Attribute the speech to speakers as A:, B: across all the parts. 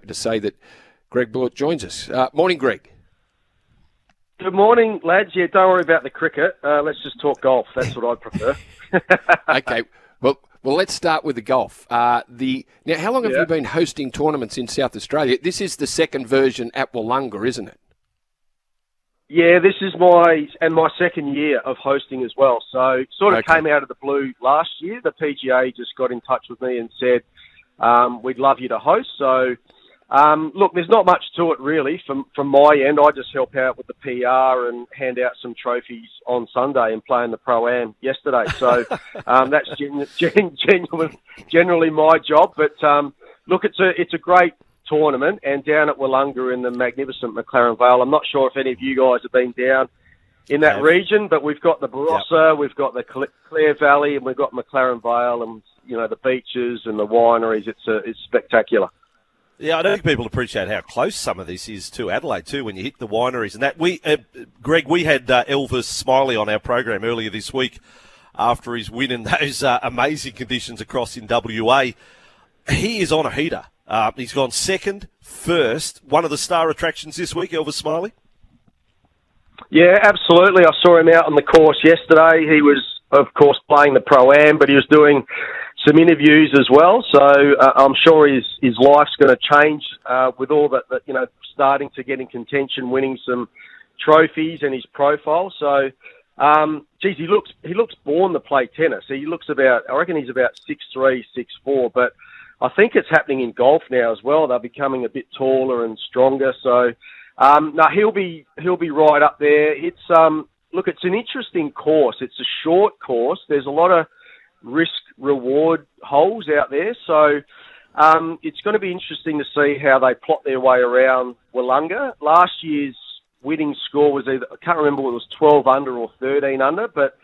A: happy to say that Greg Blewett joins us. Morning, Greg.
B: Good morning, lads. Yeah, don't worry about the cricket. Let's just talk golf. That's what I prefer.
A: Okay. Well, let's start with the golf. Now, how long have you been hosting tournaments in South Australia? This is the second version at Wollonga, isn't it?
B: Yeah, this is my second year of hosting as well. So it sort of came out of the blue last year. The PGA just got in touch with me and said, we'd love you to host. So, look, there's not much to it really from my end. I just help out with the PR and hand out some trophies on Sunday and play in the Pro-Am yesterday. So that's generally my job. But look, it's a great tournament, and down at Wollonga in the magnificent McLaren Vale. I'm not sure if any of you guys have been down in that region, but we've got the Barossa, we've got the Clare Valley, and we've got McLaren Vale, and the beaches and the wineries. It's spectacular.
C: Yeah, I don't think people appreciate how close some of this is to Adelaide too. When you hit the wineries and that, Greg, we had Elvis Smiley on our program earlier this week after his win in those amazing conditions across in WA. He is on a heater. He's gone second, first. One of the star attractions this week, Elvis Smiley?
B: Yeah, absolutely. I saw him out on the course yesterday. He was, of course, playing the Pro-Am, but he was doing some interviews as well. So I'm sure his life's going to change with all that, starting to get in contention, winning some trophies and his profile. So, he looks born to play tennis. He looks I reckon he's about 6'3", 6'4", but I think it's happening in golf now as well. They're becoming a bit taller and stronger. So, he'll be right up there. It's it's an interesting course. It's a short course. There's a lot of risk-reward holes out there. So, it's going to be interesting to see how they plot their way around Wollonga. Last year's winning score was I can't remember whether it was 12 under or 13 under, but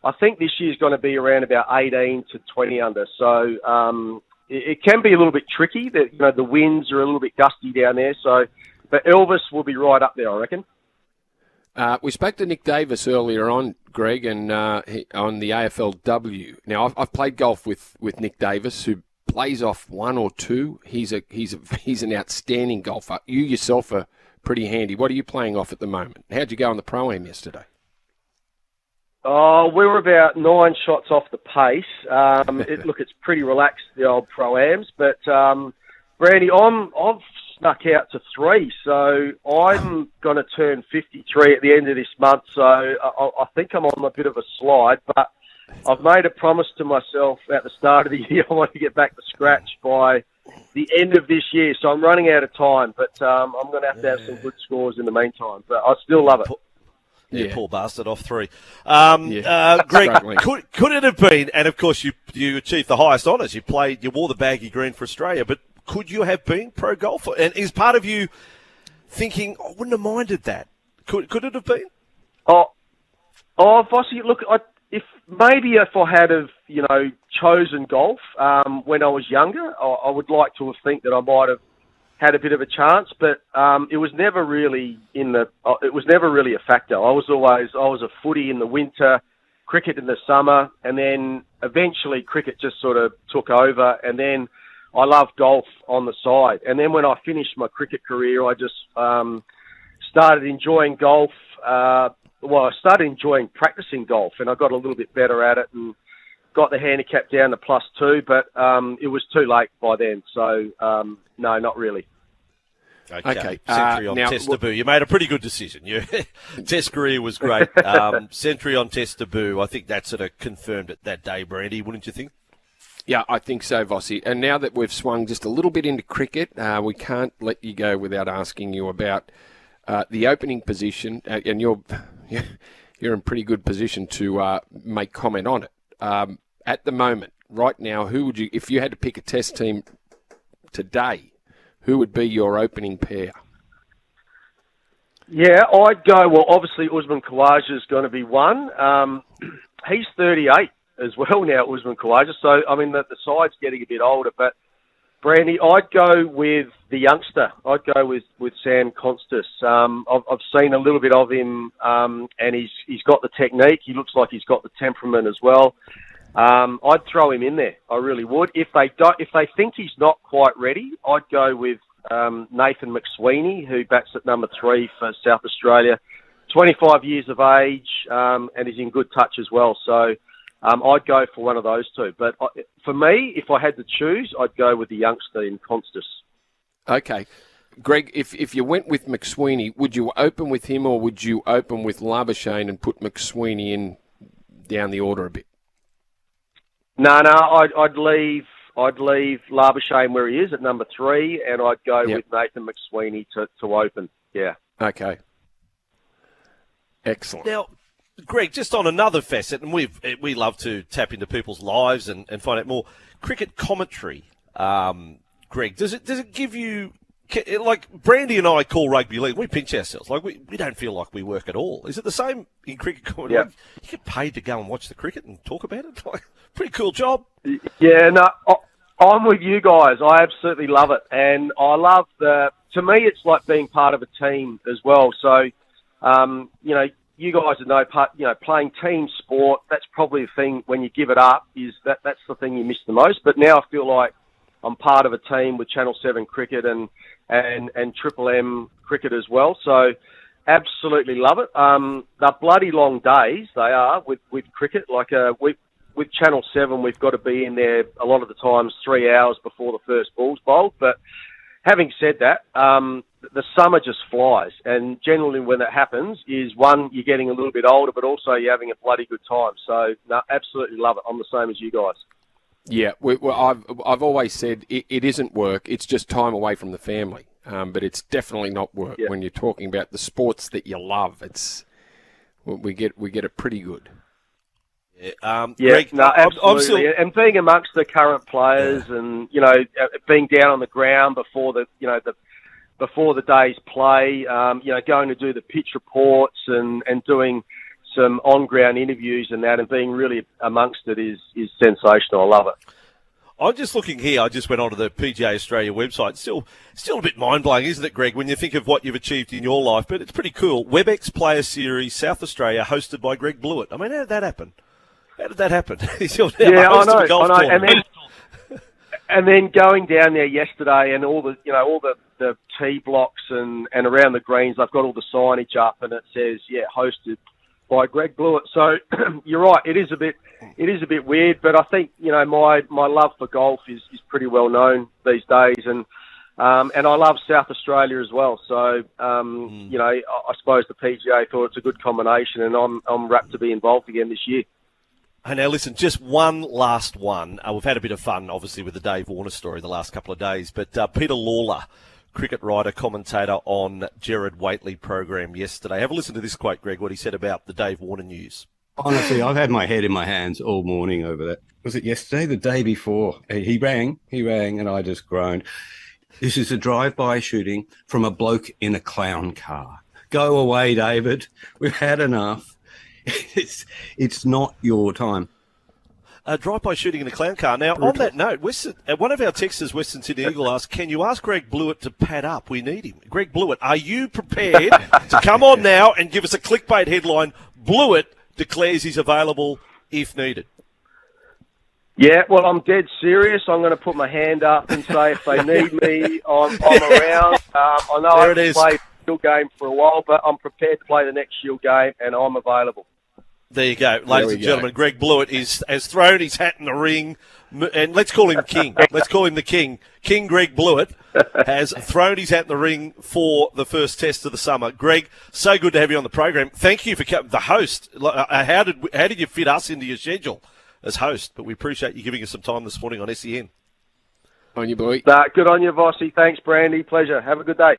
B: I think this year's going to be around about 18 to 20 under. So, it can be a little bit tricky. That the winds are a little bit gusty down there. So, but Elvis will be right up there, I reckon.
A: We spoke to Nick Davis earlier on, Greg, and on the AFLW. Now, I've played golf with Nick Davis, who plays off one or two. He's an outstanding golfer. You yourself are pretty handy. What are you playing off at the moment? How'd you go on the Pro-Am yesterday?
B: Oh, we were about 9 shots off the pace. It's pretty relaxed, the old Pro-Ams. But, Brandy, I've snuck out to 3, so I'm going to turn 53 at the end of this month, so I think I'm on a bit of a slide, but I've made a promise to myself at the start of the year I want to get back to scratch by the end of this year, so I'm running out of time, but I'm going to have some good scores in the meantime, but I still love it.
C: Yeah, poor bastard, off 3. Greg, could it have been, and of course you achieved the highest honours, you wore the baggy green for Australia, but could you have been pro golfer? And is part of you thinking, I wouldn't have minded that? Could it have been?
B: Oh, Vossy, look, if I had chosen golf when I was younger, I would like to think that I might have had a bit of a chance, but it was never really a factor. I was a footy in the winter, cricket in the summer, and then eventually cricket just sort of took over, and then I loved golf on the side. And then when I finished my cricket career, I just started enjoying golf. I started enjoying practicing golf, and I got a little bit better at it and got the handicap down to +2, but it was too late by then. So, no, not really.
C: Okay. Century on Test Debut. You made a pretty good decision. Your Test career was great. Century on Test Debut. I think that sort of confirmed it that day, Brandy, wouldn't you think?
A: Yeah, I think so, Vossy. And now that we've swung just a little bit into cricket, we can't let you go without asking you about the opening position, and you're in pretty good position to make comment on it. At the moment, right now, who would you, if you had to pick a Test team today, who would be your opening pair?
B: Yeah, I'd go, obviously Usman Khawaja is going to be one. He's 38 as well now, Usman Khawaja. So, I mean, the side's getting a bit older. But, Brandy, I'd go with the youngster. I'd go with Sam Constas. I've seen a little bit of him, and he's got the technique. He looks like he's got the temperament as well. I'd throw him in there. I really would. If they think he's not quite ready, I'd go with Nathan McSweeney, who bats at number 3 for South Australia. 25 years of age, and is in good touch as well. So I'd go for one of those two. But for me, if I had to choose, I'd go with the youngster in Constas.
A: Okay. Greg, if you went with McSweeney, would you open with him or would you open with Labuschagne and put McSweeney in down the order a bit?
B: No, I'd leave Labuschagne where he is at number 3, and I'd go with Nathan McSweeney to open. Yeah.
A: Okay. Excellent.
C: Now, Greg, just on another facet, and we love to tap into people's lives and find out more. Cricket commentary, Greg, does it give you, like Brandy and I call rugby league, we pinch ourselves. Like we don't feel like we work at all. Is it the same in cricket commentary?
B: Yeah.
C: Like, you get paid to go and watch the cricket and talk about it? Like, pretty cool job.
B: Yeah, no, I'm with you guys. I absolutely love it. And I love to me, it's like being part of a team as well. So, you guys know, playing team sport, that's probably the thing when you give it up, is that's the thing you miss the most. But now I feel like I'm part of a team with Channel 7 cricket and Triple M cricket as well. So absolutely love it. They're bloody long days, they are, with cricket. Like with Channel 7, we've got to be in there a lot of the times 3 hours before the first ball's bowled. But having said that, the summer just flies. And generally when that happens is, one, you're getting a little bit older, but also you're having a bloody good time. So, no, absolutely love it. I'm the same as you guys.
A: Yeah, I've always said it isn't work. It's just time away from the family. But it's definitely not work when you're talking about the sports that you love. We get it pretty good.
B: Greg, no, absolutely. And being amongst the current players, and being down on the ground before the day's play, going to do the pitch reports and doing some on-ground interviews and that, and being really amongst it is sensational. I love it.
C: I'm just looking here. I just went onto the PGA Australia website. Still a bit mind-blowing, isn't it, Greg, when you think of what you've achieved in your life? But it's pretty cool. WebEx Player Series, South Australia, hosted by Greg Blewett. I mean, how did that happen?
B: I know. And then going down there yesterday, and all the tee blocks and around the greens, they've got all the signage up, and it says, hosted by Greg Blewett. So you're right, it is a bit weird, but I think my love for golf is pretty well known these days, and I love South Australia as well. So I suppose the PGA thought it's a good combination, and I'm rapt to be involved again this year.
C: Hey, now listen, just one last one. We've had a bit of fun, obviously, with the Dave Warner story the last couple of days, but Peter Lawler, cricket writer, commentator on Gerard Whateley program yesterday. Have a listen to this quote, Greg, what he said about the Dave Warner news.
D: Honestly, I've had my head in my hands all morning over that. Was it yesterday? The day before? He rang, and I just groaned. This is a drive-by shooting from a bloke in a clown car. Go away, David. We've had enough. It's not your time.
C: A drive-by shooting in a clown car. Now, on that note, one of our texters, Western Sydney Eagle, asked, can you ask Greg Blewett to pad up? We need him. Greg Blewett, are you prepared to come on now and give us a clickbait headline? Blewett declares he's available if needed.
B: Yeah, well, I'm dead serious. I'm going to put my hand up and say if they need me, I'm around. I know I haven't played the Shield game for a while, but I'm prepared to play the next Shield game, and I'm available.
C: There you go, ladies and gentlemen. Greg Blewett has thrown his hat in the ring, and let's call him King. Let's call him the King. King Greg Blewett has thrown his hat in the ring for the first test of the summer. Greg, so good to have you on the program. Thank you for the host. How did you fit us into your schedule as host? But we appreciate you giving us some time this morning on SEN.
A: On you, boy.
B: Good on you, Vossy. Thanks, Brandy. Pleasure. Have a good day.